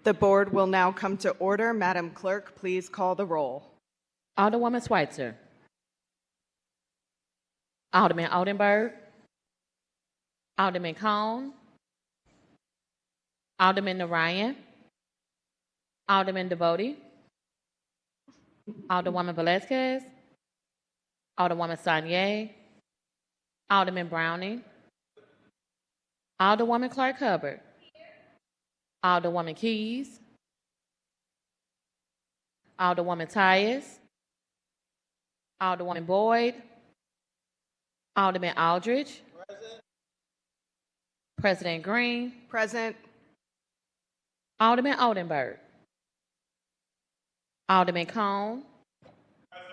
The board will now come to order. Madam Clerk, please call the roll. Alderwoman Schweitzer. Alderman Oldenburg. Alderman Cone. Alderman Narayan. Alderman Devoti. Alderwoman Velazquez. Alderwoman Sanier. Alderman Browning. Alderwoman Clark Hubbard. Alderwoman Keys. Alderwoman Tyus. Alderwoman Boyd. Alderman Aldridge. Present. President Green. Present. Alderman Oldenburg. Alderman Cone. Present.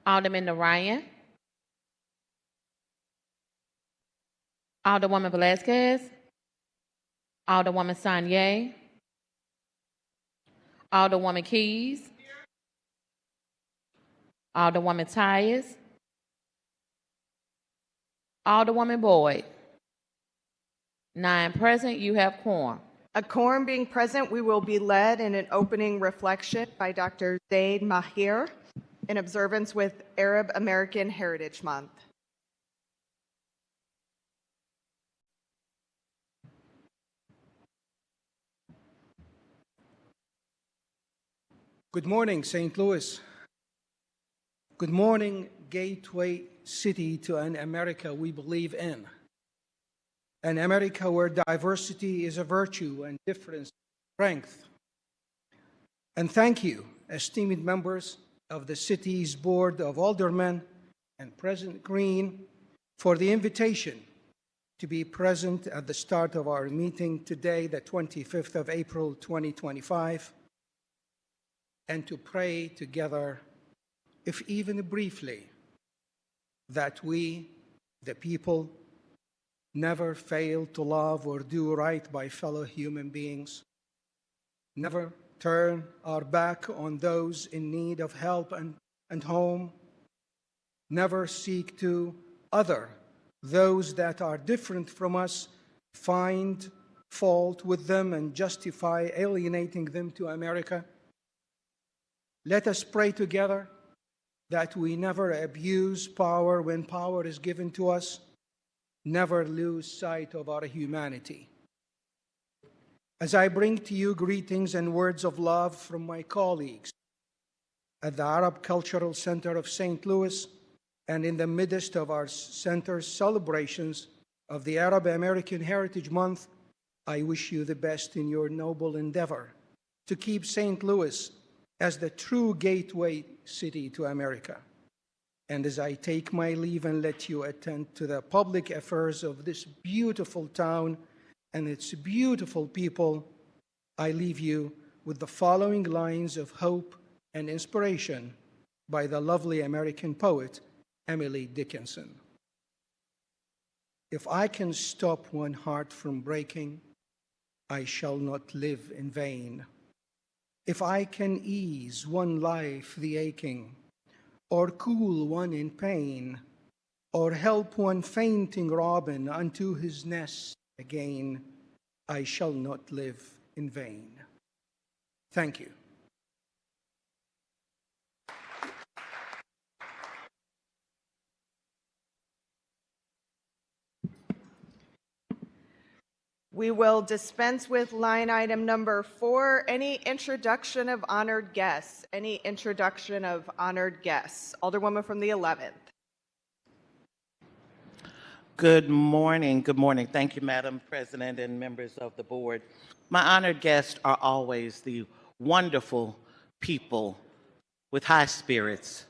Alderman Narayan. Alderwoman Velazquez. Alderwoman Sanier. Alderwoman Keys. Alderwoman Tyus. Alderwoman Boyd. 9 present. You have quorum. A quorum being present, we will be led in an opening reflection by Dr. Zaid Mahir in observance with Arab American Heritage Month. Good morning, St. Louis. Good morning, gateway city to an America we believe in. An America where diversity is a virtue and difference strength. And thank you, esteemed members of the city's Board of Aldermen and President Green, for the invitation to be present at the start of our meeting today, the 25th of April, 2025, and to pray together, if even briefly, that we, the people, never fail to love or do right by fellow human beings, never turn our back on those in need of help and home, never seek to other those that are different from us, find fault with them and justify alienating them to America. Let us pray together that we never abuse power when power is given to us, never lose sight of our humanity. As I bring to you greetings and words of love from my colleagues at the Arab Cultural Center of St. Louis and in the midst of our center's celebrations of the Arab American Heritage Month, I wish you the best in your noble endeavor to keep St. Louis as the true gateway city to America. And as I take my leave and let you attend to the public affairs of this beautiful town and its beautiful people, I leave you with the following lines of hope and inspiration by the lovely American poet, Emily Dickinson. If I can stop one heart from breaking, I shall not live in vain. If I can ease one life the aching, or cool one in pain, or help one fainting robin unto his nest again, I shall not live in vain. Thank you. We will dispense with line item number 4. Any introduction of honored guests? Any introduction of honored guests? Alderwoman from the 11th. Good morning. Good morning. Thank you, Madam President and members of the board. My honored guests are always the wonderful people with high spirits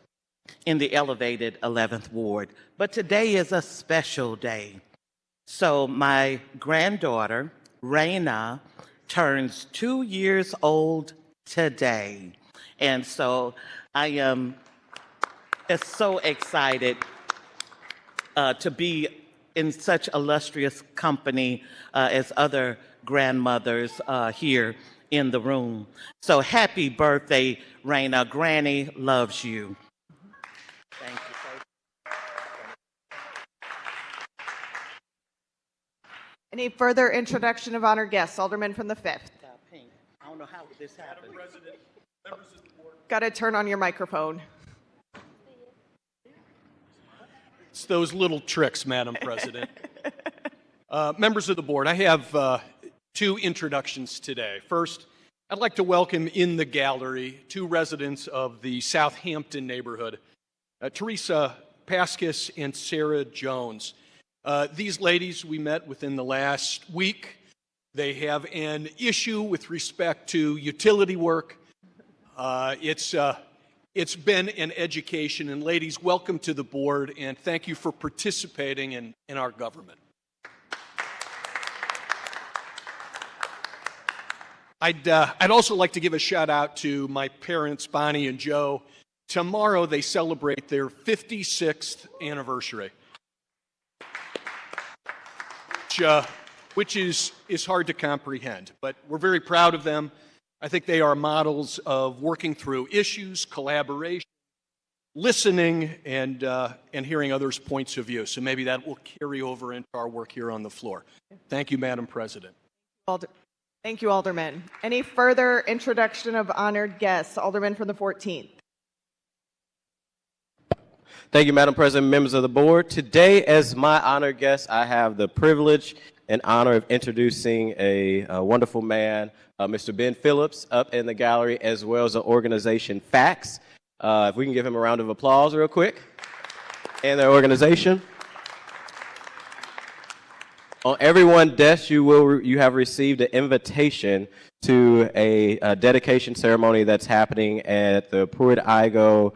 in the elevated 11th Ward. But today is a special day. So my granddaughter, Raina, turns 2 years old today. And so I am so excited to be in such illustrious company as other grandmothers here in the room. So happy birthday, Raina. Granny loves you. Thank you. Any further introduction of honored guests? Alderman from the 5th. don't know how this happened. Got to turn on your microphone. It's those little tricks, Madam President. Members of the board, I have two introductions today. First, I'd like to welcome in the gallery two residents of the Southampton neighborhood, Teresa Pascus and Sarah Jones. These ladies we met within the last week. They have an issue with respect to utility work. It's been an education, and ladies, welcome to the board, and thank you for participating in our government. I'd also like to give a shout out to my parents, Bonnie and Joe. Tomorrow they celebrate their 56th anniversary, which is hard to comprehend, but we're very proud of them. I think they are models of working through issues, collaboration, listening, and hearing others' points of view. So maybe that will carry over into our work here on the floor. Thank you, Madam President. Thank you, Alderman. Any further introduction of honored guests? Alderman from the 14th. Thank you, Madam President, members of the board. Today, as my honored guest, I have the privilege and honor of introducing a wonderful man, Mr. Ben Phillips, up in the gallery, as well as the organization FACTS. If we can give him a round of applause real quick. And their organization. On everyone's desk, you have received an invitation to a dedication ceremony that's happening at the Pruitt-Igoe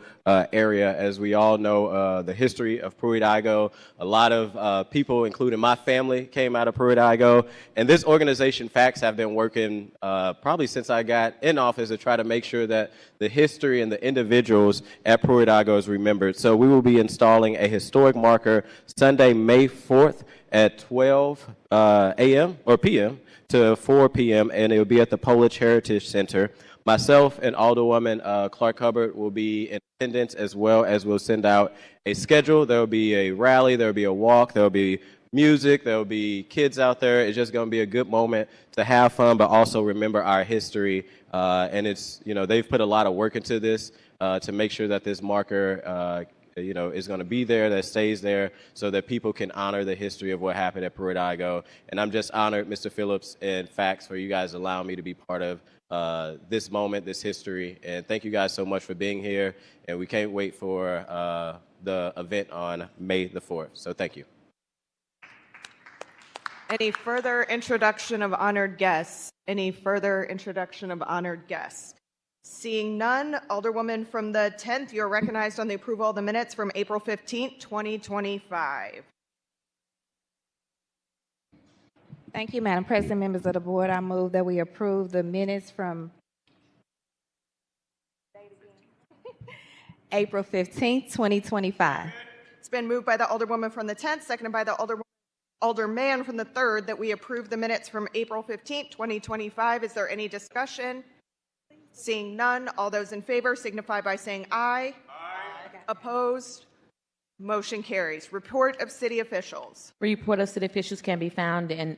area. As we all know, the history of Pruitt-Igoe, a lot of people, including my family, came out of Pruitt-Igoe. And this organization, FACTS, have been working probably since I got in office to try to make sure that the history and the individuals at Pruitt-Igoe is remembered. So we will be installing a historic marker Sunday, May 4th at 12 a.m. or p.m. to 4 p.m., and it will be at the Polish Heritage Center. Myself and Alderwoman Clark Hubbard will be in attendance, as well as we'll send out a schedule. There will be a rally, there will be a walk, there will be music, there will be kids out there. It's just going to be a good moment to have fun, but also remember our history. And it's, they've put a lot of work into this to make sure that this marker is going to be there, that stays there, so that people can honor the history of what happened at Pruitt-Igoe. And I'm just honored, Mr. Phillips and FACTS, for you guys allowing me to be part of this moment, this history. And thank you guys so much for being here. And we can't wait for the event on May the 4th. So thank you. Any further introduction of honored guests? Any further introduction of honored guests? Seeing none, Alderwoman from the 10th, you're recognized on the approval of the minutes from April 15th, 2025. Thank you, Madam President, members of the board. I move that we approve the minutes from April 15th, 2025. It's been moved by the Alderwoman from the 10th, seconded by the Alderman from the 3rd, that we approve the minutes from April 15th, 2025. Is there any discussion? Seeing none, all those in favor signify by saying aye. Aye. Opposed? Motion carries. Report of city officials. Report of city officials can be found in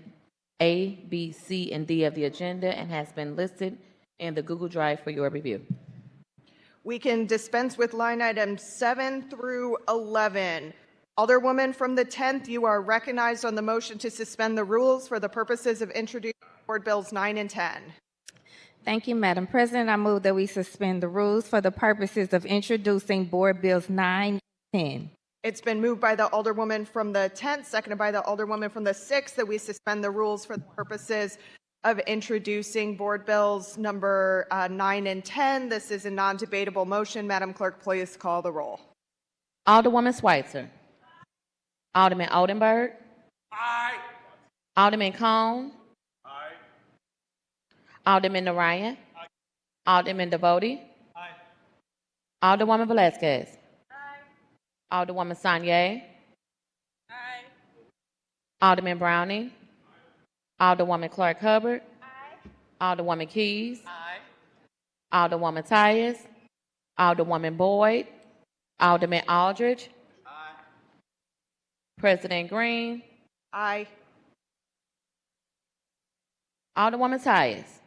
A, B, C, and D of the agenda and has been listed in the Google Drive for your review. We can dispense with line items 7 through 11. Alderwoman from the 10th, you are recognized on the motion to suspend the rules for the purposes of introducing Board Bills 9 and 10. Thank you, Madam President. I move that we suspend the rules for the purposes of introducing Board Bills 9 and 10. It's been moved by the Alderwoman from the 10th, seconded by the Alderwoman from the 6th, that we suspend the rules for the purposes of introducing Board Bills number 9 and 10. This is a non-debatable motion. Madam Clerk, please call the roll. Alderwoman Schweitzer. Alderman Oldenburg. Aye. Alderman Cone. Alderman Narayan. Aye. Alderman Devoti. Aye. Alderwoman Velazquez. Aye. Alderwoman Sanye. Aye. Alderman Browning. Aye. Alderwoman Clark Hubbard. Aye. Alderwoman Keys. Aye. Alderwoman Tyus. Alderwoman Boyd. Alderman Aldridge. Aye. President Green. Aye. Alderwoman Tyus.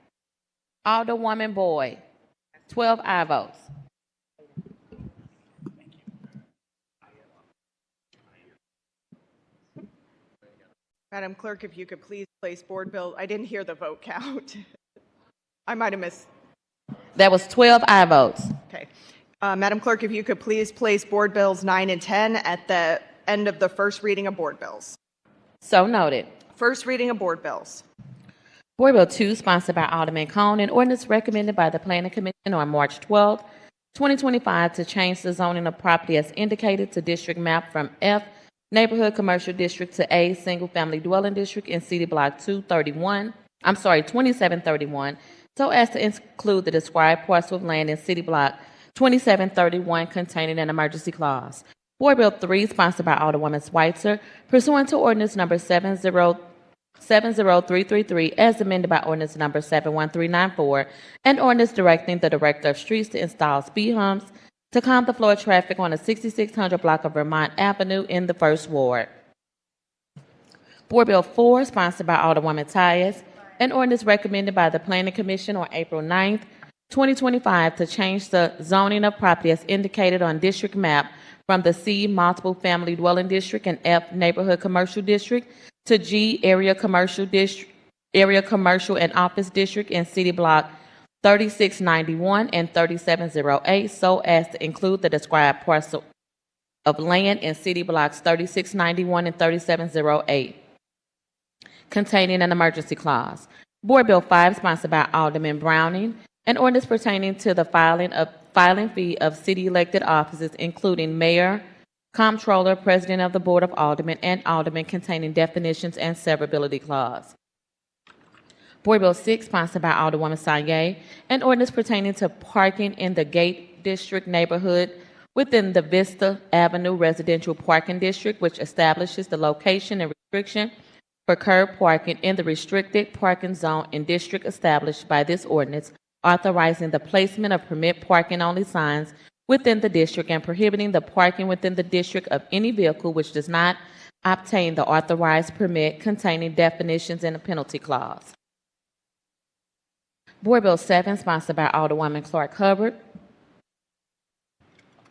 Alderwoman Boyd, 12 aye votes. Madam Clerk, if you could please place board bill, I didn't hear the vote count. I might have missed. That was 12 aye votes. Okay. Madam Clerk, if you could please place board bills 9 and 10 at the end of the first reading of board bills. So noted. First reading of board bills. Board Bill 2, sponsored by Alderman Cone, an ordinance recommended by the Planning Commission on March 12, 2025, to change the zoning of property as indicated to district map from F, Neighborhood Commercial District, to A, Single Family Dwelling District in City Block 2731, so as to include the described parcel of land in City Block 2731 containing an emergency clause. Board Bill 3, sponsored by Alderwoman Schweitzer, pursuant to ordinance number 70333, as amended by ordinance number 71394, and ordinance directing the Director of Streets to install speed humps to calm the flow of traffic on the 6600 block of Vermont Avenue in the First Ward. Board Bill 4, sponsored by Alderwoman Tyus, an ordinance recommended by the Planning Commission on April 9th, 2025, to change the zoning of property as indicated on district map from the C, Multiple Family Dwelling District, and F, Neighborhood Commercial District, to G, Area Commercial and Office District in City Block 3691 and 3708, so as to include the described parcel of land in City Blocks 3691 and 3708, containing an emergency clause. Board Bill 5, sponsored by Alderman Browning, an ordinance pertaining to the filing fee of city elected offices, including mayor, comptroller, president of the Board of Aldermen, and aldermen, containing definitions and severability clause. Board Bill 6, sponsored by Alderwoman Saye, an ordinance pertaining to parking in the Gate District neighborhood within the Vista Avenue Residential Parking District, which establishes the location and restriction for curb parking in the restricted parking zone in district established by this ordinance, authorizing the placement of permit parking only signs within the district and prohibiting the parking within the district of any vehicle which does not obtain the authorized permit, containing definitions and a penalty clause. Board Bill 7, sponsored by Alderwoman Clark Hubbard,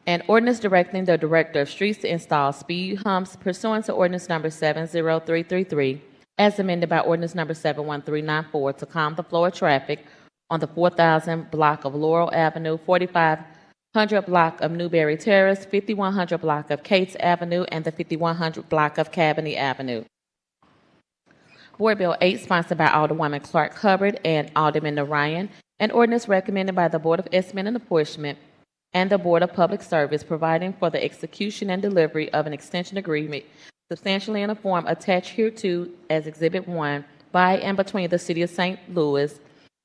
an ordinance directing the Director of Streets to install speed humps pursuant to ordinance number 70333, as amended by ordinance number 71394, to calm the flow of traffic on the 4000 block of Laurel Avenue, 4500 block of Newberry Terrace, 5100 block of Cates Avenue, and the 5100 block of Cabaney Avenue. Board Bill 8, sponsored by Alderwoman Clark Hubbard and Alderman Narayan, an ordinance recommended by the Board of Estimate and Apportionment and the Board of Public Service, providing for the execution and delivery of an extension agreement substantially in the form attached hereto as Exhibit 1 by and between the City of St. Louis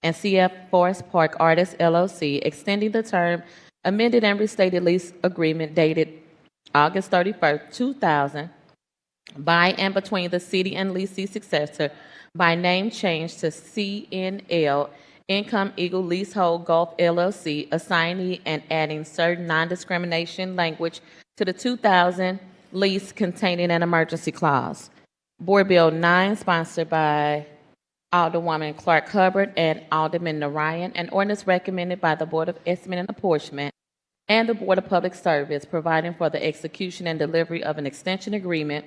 and CF Forest Park Artists, LLC, extending the term amended and restated lease agreement dated August 31st, 2000, by and between the city and leasee successor by name change to CNL Income Eagle Leasehold Gulf LLC, assignee, and adding certain non-discrimination language to the 2000 lease containing an emergency clause. Board Bill 9, sponsored by Alderwoman Clark Hubbard and Alderman Narayan, an ordinance recommended by the Board of Estimate and Apportionment and the Board of Public Service, providing for the execution and delivery of an extension agreement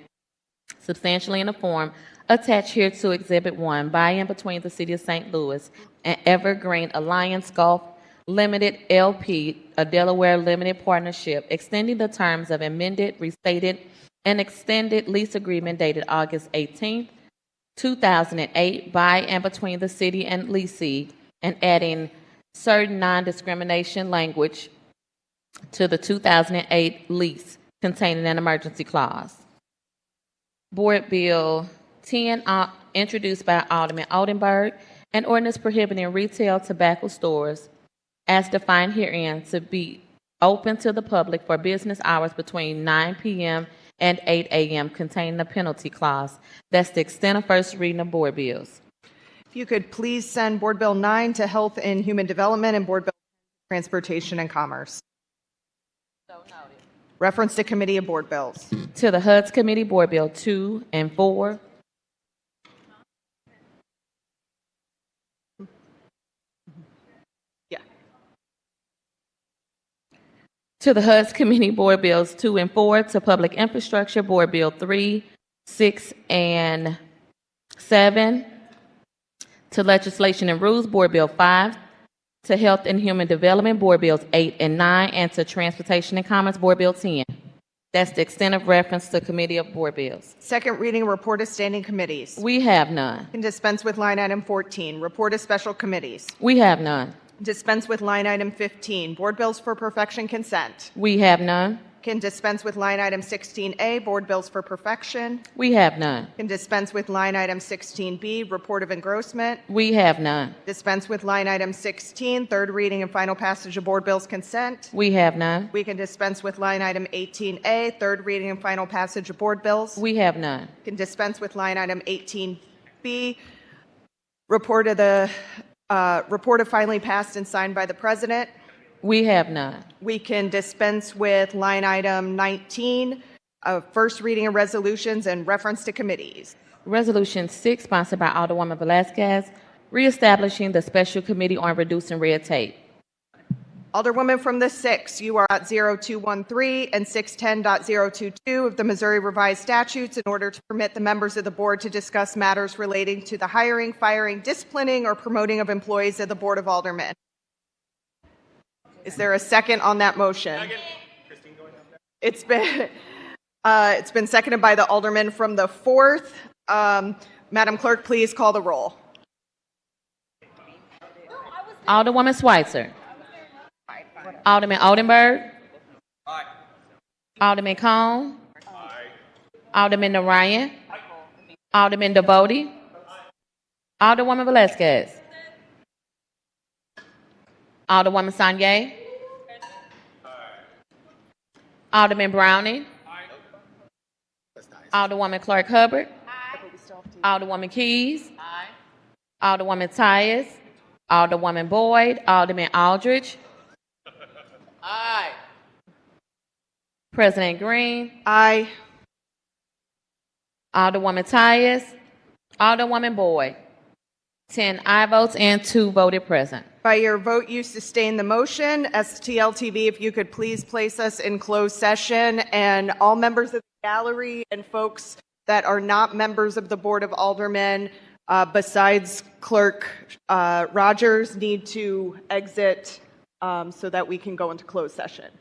substantially in the form attached here to Exhibit 1 by and between the City of St. Louis and Evergreen Alliance Golf Limited LP, a Delaware limited partnership, extending the terms of amended, restated, and extended lease agreement dated August 18th, 2008 by and between the city and leasee, and adding certain non-discrimination language to the 2008 lease containing an emergency clause. Board Bill 10, introduced by Alderman Oldenburg, an ordinance prohibiting retail tobacco stores as defined herein to be open to the public for business hours between 9 p.m. and 8 a.m., containing a penalty clause. That's the extent of first reading of board bills. If you could please send Board Bill 9 to Health and Human Development and Board Bill 10 to Transportation and Commerce. So noted. Reference to Committee of Board Bills. To the HUD's Committee, Board Bill 2 and 4. To the HUD's Committee, Board Bills 2 and 4. To Public Infrastructure, Board Bill 3, 6, and 7. To Legislation and Rules, Board Bill 5. To Health and Human Development, Board Bills 8 and 9. And to Transportation and Commerce, Board Bill 10. That's the extent of reference to Committee of Board Bills. Second reading, report of standing committees. We have none. Can dispense with line item 14, report of special committees. We have none. Dispense with line item 15, board bills for perfection consent. We have none. Can dispense with line item 16A, board bills for perfection. We have none. Can dispense with line item 16B, report of engrossment. We have none. Dispense with line item 16, third reading and final passage of board bills consent. We have none. We can dispense with line item 18A, third reading and final passage of board bills. We have none. Can dispense with line item 18B, report of finally passed and signed by the president. We have none. We can dispense with line item 19, first reading of resolutions and reference to committees. Resolution 6, sponsored by Alderwoman Velazquez, reestablishing the Special Committee on Reducing Red Tape. Alderwoman from the 6th, you are at 0213 and 610.022 of the Missouri Revised Statutes in order to permit the members of the board to discuss matters relating to the hiring, firing, disciplining, or promoting of employees of the Board of Aldermen. Is there a second on that motion? Second. It's been seconded by the alderman from the 4th. Madam Clerk, please call the roll. Alderwoman Schweitzer. Alderman Oldenburg. Aye. Alderman Cone. Aye. Alderman Narayan. Aye. Alderman Devoti. Alderwoman Velazquez. Alderwoman Sanye. Alderman Browning. Alderwoman Clark Hubbard. Alderwoman Keys. Alderwoman Tyus. Alderwoman Boyd. Alderman Aldridge. Aye. President Green. Aye. Alderwoman Tyus. Alderwoman Boyd. 10 aye votes and 2 voted present. By your vote, you sustain the motion. STLTV, if you could please place us in closed session, and all members of the gallery and folks that are not members of the Board of Aldermen, besides Clerk Rogers, need to exit so that we can go into closed session.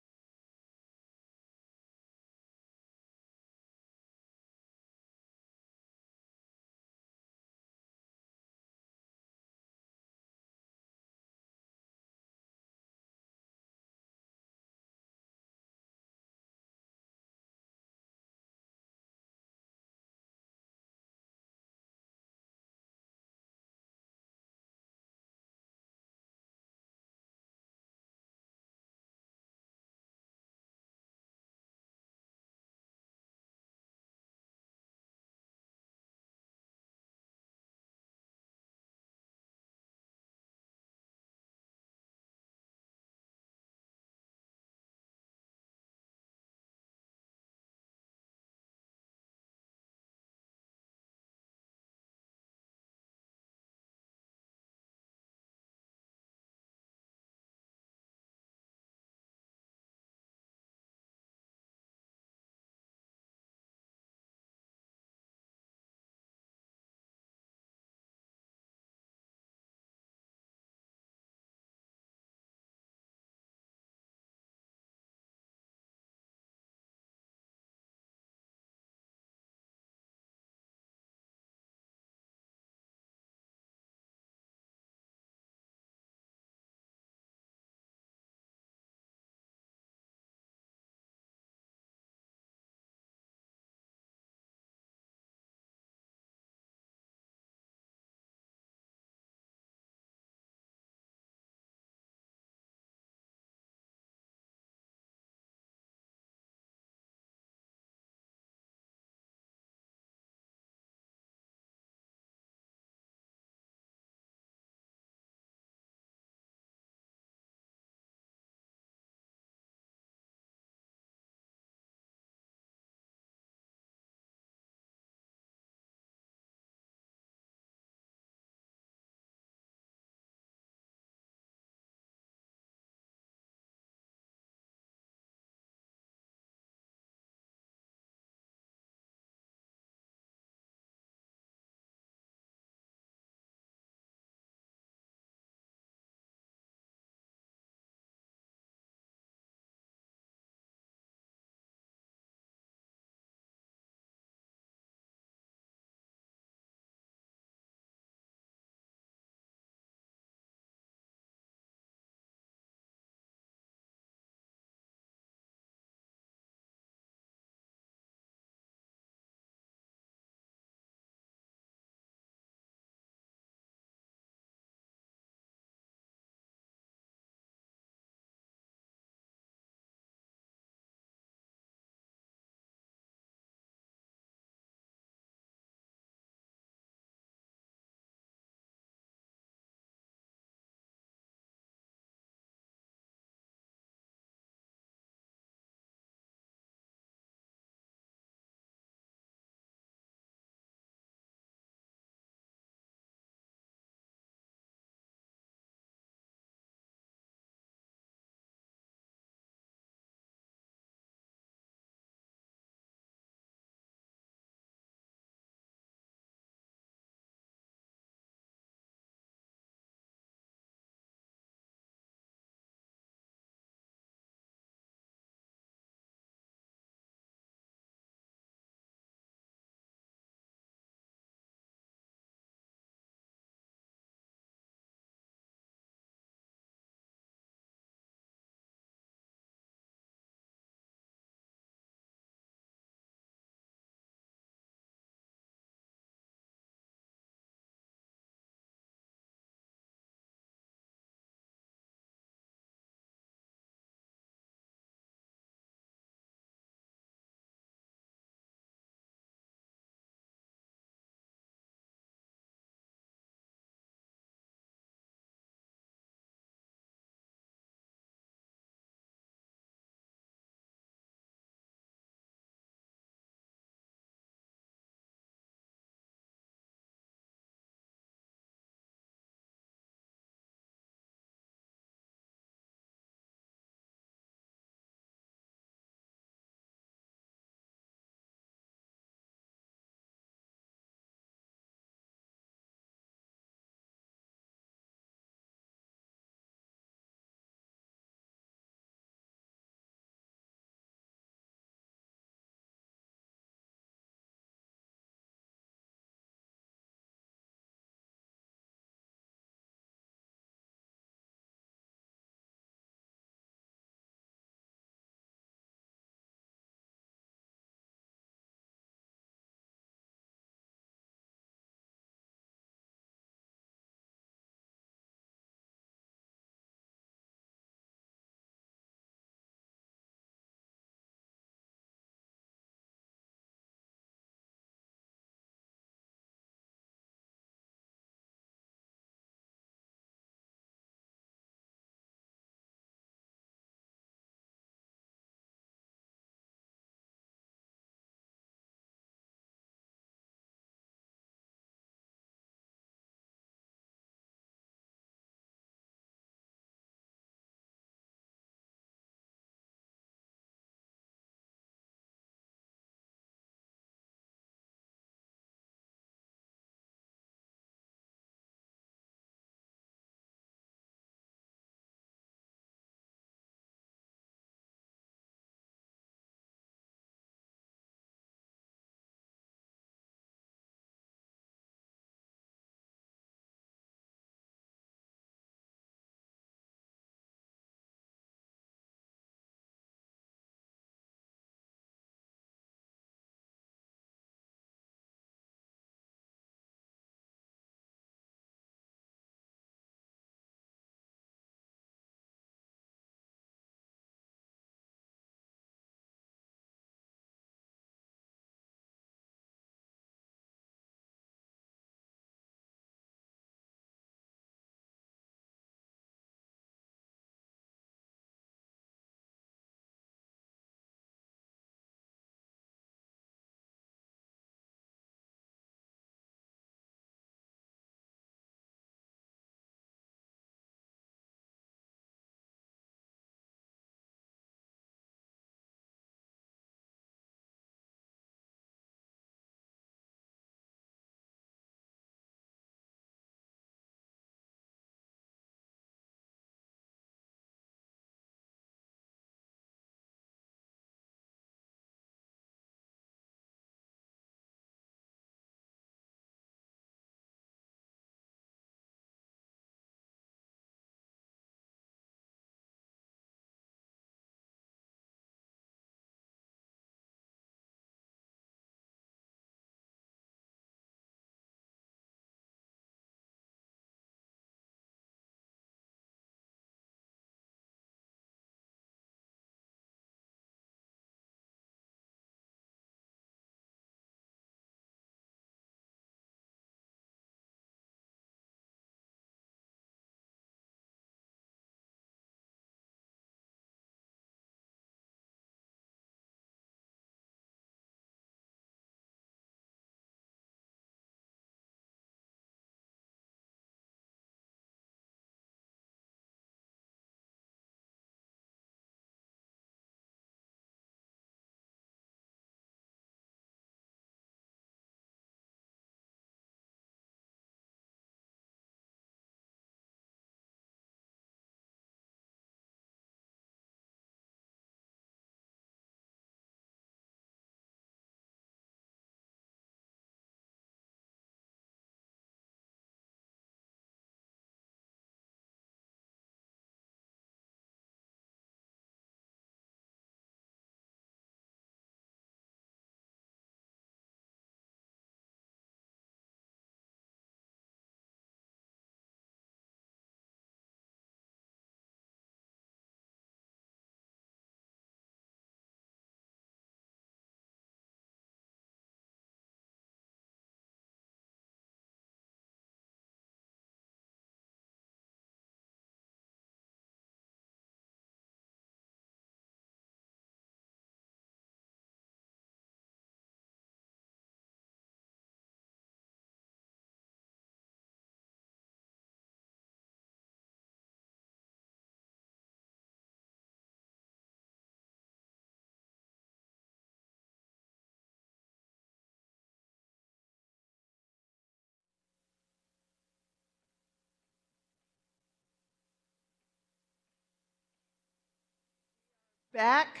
Back.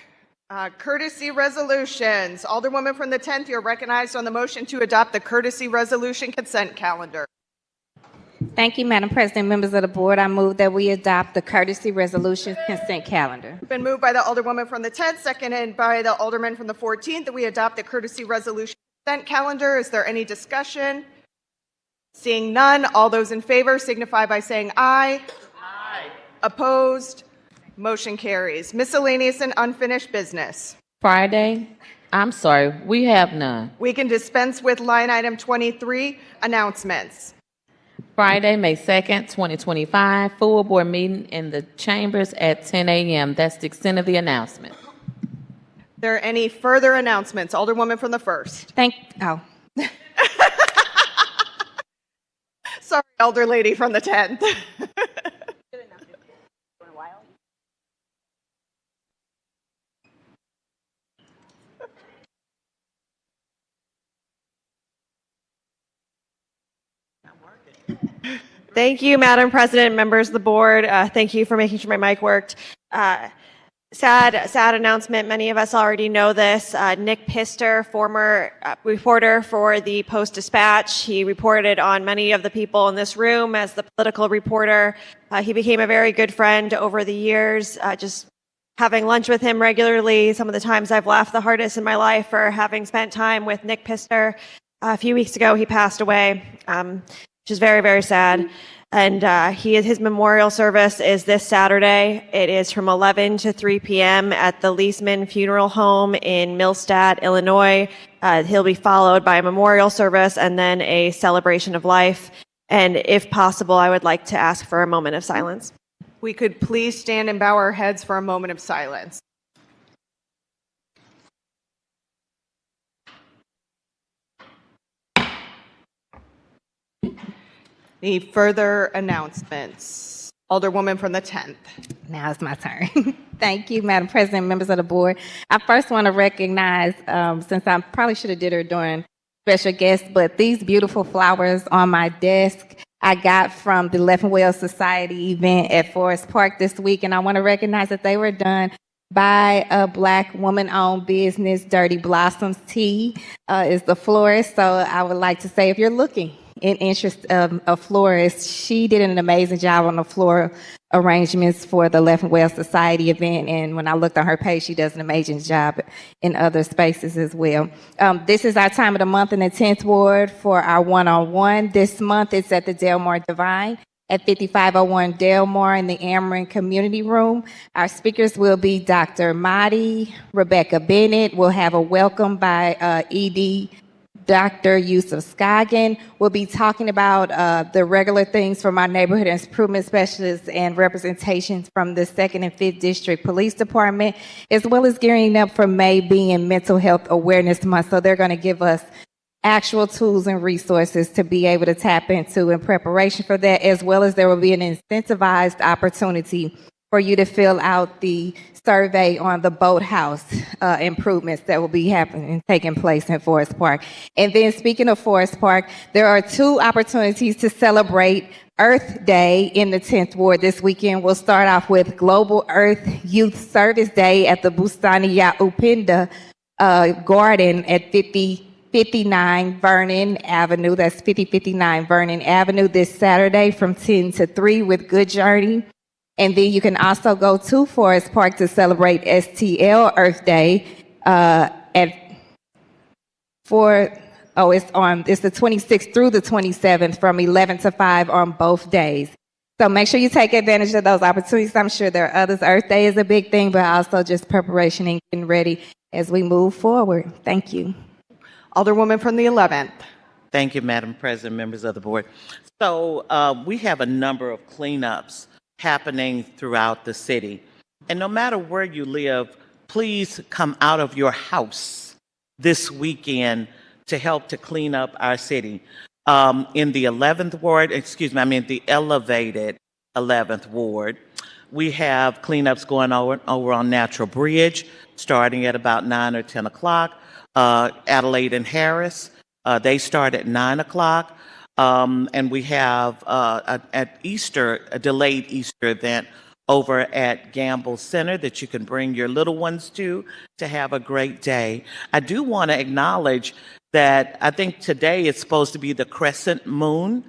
Courtesy resolutions. Alderwoman from the 10th, you're recognized on the motion to adopt the courtesy resolution consent calendar. Thank you, Madam President. Members of the board, I move that we adopt the courtesy resolution consent calendar. Been moved by the Alderwoman from the 10th, seconded by the Alderman from the 14th, that we adopt the courtesy resolution consent calendar. Is there any discussion? Seeing none, all those in favor signify by saying aye. Aye. Opposed? Motion carries. Miscellaneous and unfinished business. We have none. We can dispense with line item 23, announcements. Friday, May 2nd, 2025, full board meeting in the chambers at 10 a.m. That's the extent of the announcement. Are there any further announcements? Alderwoman from the 1st. Sorry, Elder Lady from the 10th. Thank you, Madam President, members of the board. Thank you for making sure my mic worked. Sad announcement. Many of us already know this. Nick Pister, former reporter for the Post-Dispatch, he reported on many of the people in this room as the political reporter. He became a very good friend over the years. Just having lunch with him regularly, some of the times I've laughed the hardest in my life for having spent time with Nick Pister. A few weeks ago, he passed away, which is very, very sad. And his memorial service is this Saturday. It is from 11 to 3 p.m. at the Leisman Funeral Home in Millstadt, Illinois. He'll be followed by a memorial service and then a celebration of life. And if possible, I would like to ask for a moment of silence. We could please stand and bow our heads for a moment of silence. Any further announcements? Alderwoman from the 10th. Now it's my turn. Thank you, Madam President, members of the board. I first want to recognize, since I probably should have did her during special guests, but these beautiful flowers on my desk I got from the Left and Well Society event at Forest Park this week, and I want to recognize that they were done by a Black woman-owned business. Dirty Blossoms Tea is the florist, so I would like to say if you're looking in interest of a florist, she did an amazing job on the floral arrangements for the Left and Well Society event, and when I looked on her page, she does an amazing job in other spaces as well. This is our time of the month in the 10th Ward for our one-on-one. This month it's at the Delmar Divine at 5501 Delmar in the Ameren Community Room. Our speakers will be Dr. Mahdi, Rebecca Bennett. We'll have a welcome by ED Dr. Yusuf Skagen. Will be talking about the regular things from our neighborhood improvement specialists and representations from the 2nd and 5th District Police Department, as well as gearing up for May being Mental Health Awareness Month. So they're going to give us actual tools and resources to be able to tap into in preparation for that, as well as there will be an incentivized opportunity for you to fill out the survey on the boathouse improvements that will be taking place in Forest Park. And then speaking of Forest Park, there are 2 opportunities to celebrate Earth Day in the 10th Ward this weekend. We'll start off with Global Earth Youth Service Day at the Bustania Upinda Garden at 5059 Vernon Avenue. That's 5059 Vernon Avenue this Saturday from 10 to 3 with Good Journey. And then you can also go to Forest Park to celebrate STL Earth Day it's the 26th through the 27th from 11 to 5 on both days. So make sure you take advantage of those opportunities. I'm sure there are others. Earth Day is a big thing, but also just preparation and getting ready as we move forward. Thank you. Alderwoman from the 11th. Thank you, Madam President, members of the board. So we have a number of cleanups happening throughout the city. And no matter where you live, please come out of your house this weekend to help to clean up our city. In the 11th Ward, the elevated 11th Ward, we have cleanups going over on Natural Bridge, starting at about 9 or 10 o'clock. Adelaide and Harris, they start at 9 o'clock. And we have at Easter, a delayed Easter event over at Gamble Center that you can bring your little ones to have a great day. I do want to acknowledge that I think today is supposed to be the crescent moon,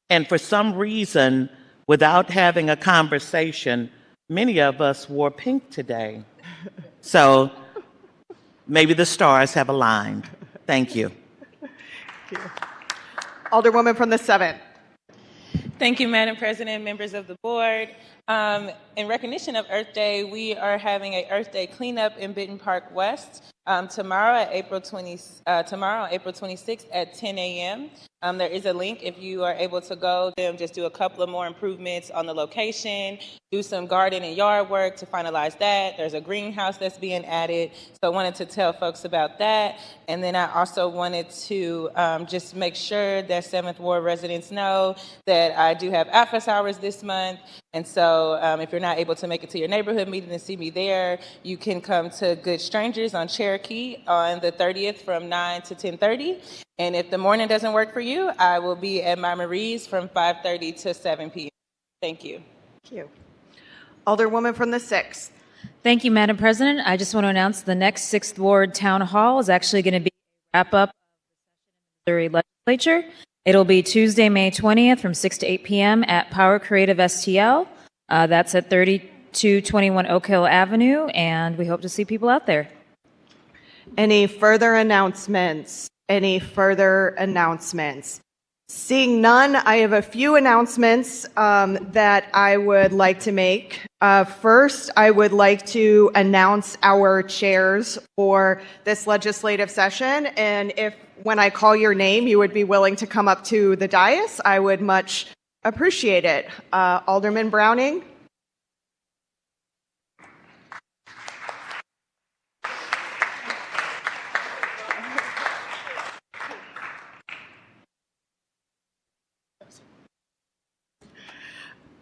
and for some reason, without having a conversation, many of us wore pink today. So maybe the stars have aligned. Thank you. Alderwoman from the 7th. Thank you, Madam President, members of the board. In recognition of Earth Day, we are having a Earth Day cleanup in Benton Park West tomorrow, April 26th at 10 a.m. There is a link if you are able to go. Just do a couple of more improvements on the location, do some garden and yard work to finalize that. There's a greenhouse that's being added. So I wanted to tell folks about that. And then I also wanted to just make sure that 7th Ward residents know that I do have office hours this month. And so if you're not able to make it to your neighborhood meeting and see me there, you can come to Good Strangers on Cherokee on the 30th from 9 to 10:30. And if the morning doesn't work for you, I will be at my Marie's from 5:30 to 7 p.m. Thank you. Thank you. Alderwoman from the 6th. Thank you, Madam President. I just want to announce the next 6th Ward Town Hall is actually going to be a wrap-up of the Missouri Legislature. It'll be Tuesday, May 20th from 6 to 8 p.m. at Power Creative STL. That's at 3221 Oak Hill Avenue, and we hope to see people out there. Any further announcements? Any further announcements? Seeing none, I have a few announcements that I would like to make. First, I would like to announce our chairs for this legislative session. And if, when I call your name, you would be willing to come up to the dais, I would much appreciate it. Alderman Browning.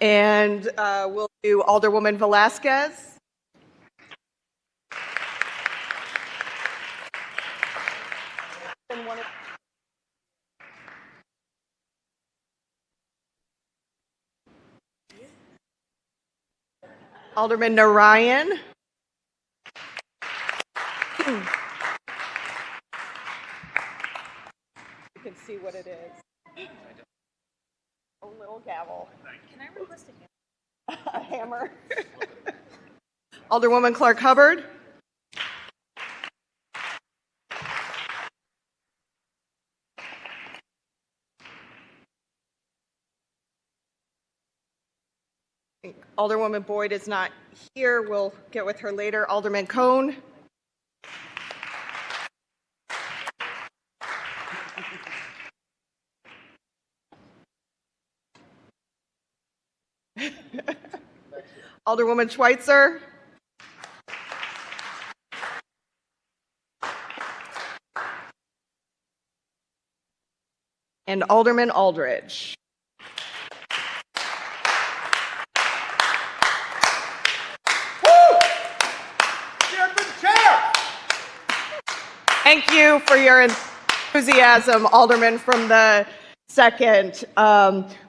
And we'll do Alderwoman Velasquez. Alderman Narayan. You can see what it is. A little gavel. Can I request a hammer? Alderwoman Clark Hubbard. Alderwoman Boyd is not here. We'll get with her later. Alderman Cone. Alderwoman Schweitzer. And Alderman Aldridge. Thank you for your enthusiasm, Alderman from the 2nd.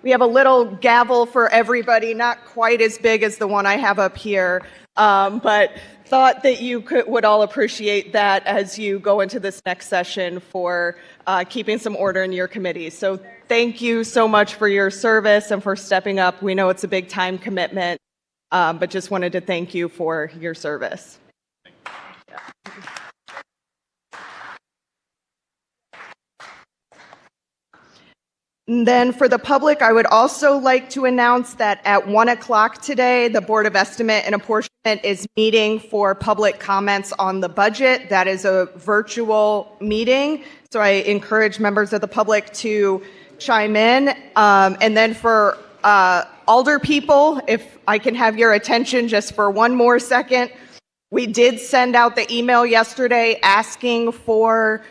We have a little gavel for everybody, not quite as big as the one I have up here, but thought that you would all appreciate that as you go into this next session for keeping some order in your committees. So thank you so much for your service and for stepping up. We know it's a big time commitment, but just wanted to thank you for your service. And then for the public, I would also like to announce that at 1 o'clock today, the Board of Estimate and Apportionment is meeting for public comments on the budget. That is a virtual meeting, so I encourage members of the public to chime in. And then for alder people, if I can have your attention just for one more second, we did send out the email yesterday asking for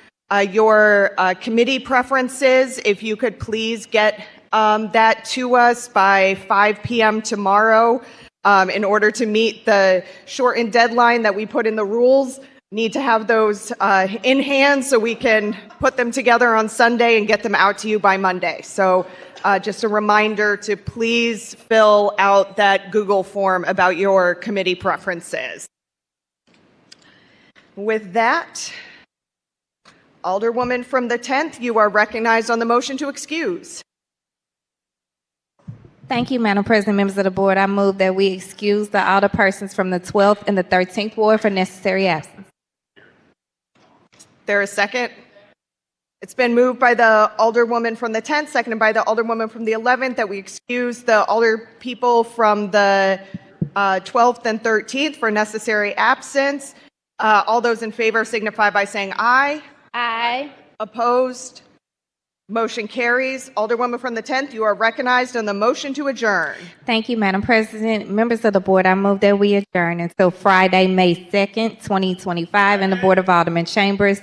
your committee preferences. If you could please get that to us by 5 p.m. tomorrow in order to meet the shortened deadline that we put in the rules. need to have those in hand so we can put them together on Sunday and get them out to you by Monday. So just a reminder to please fill out that Google form about your committee preferences. With that, Alderwoman from the 10th, you are recognized on the motion to excuse. Thank you, Madam President, members of the board. I move that we excuse the alderpersons from the 12th and the 13th ward for necessary absence. There a second? It's been moved by the Alderwoman from the 10th, seconded by the Alderwoman from the 11th, that we excuse the Alder people from the 12th and 13th for necessary absence. All those in favor signify by saying aye. Aye. Opposed? Motion carries. Alderwoman from the 10th, you are recognized on the motion to adjourn. Thank you, Madam President. Members of the board, I move that we adjourn until Friday, May 2nd, 2025 in the Board of Aldermen chambers.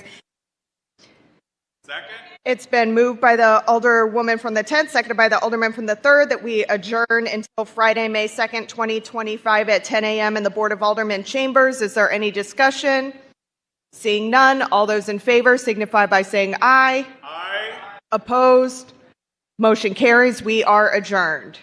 Second. It's been moved by the Alderwoman from the 10th, seconded by the Alderman from the 3rd, that we adjourn until Friday, May 2nd, 2025 at 10 a.m. in the Board of Aldermen chambers. Is there any discussion? Seeing none, all those in favor signify by saying aye. Aye. Opposed? Motion carries. We are adjourned.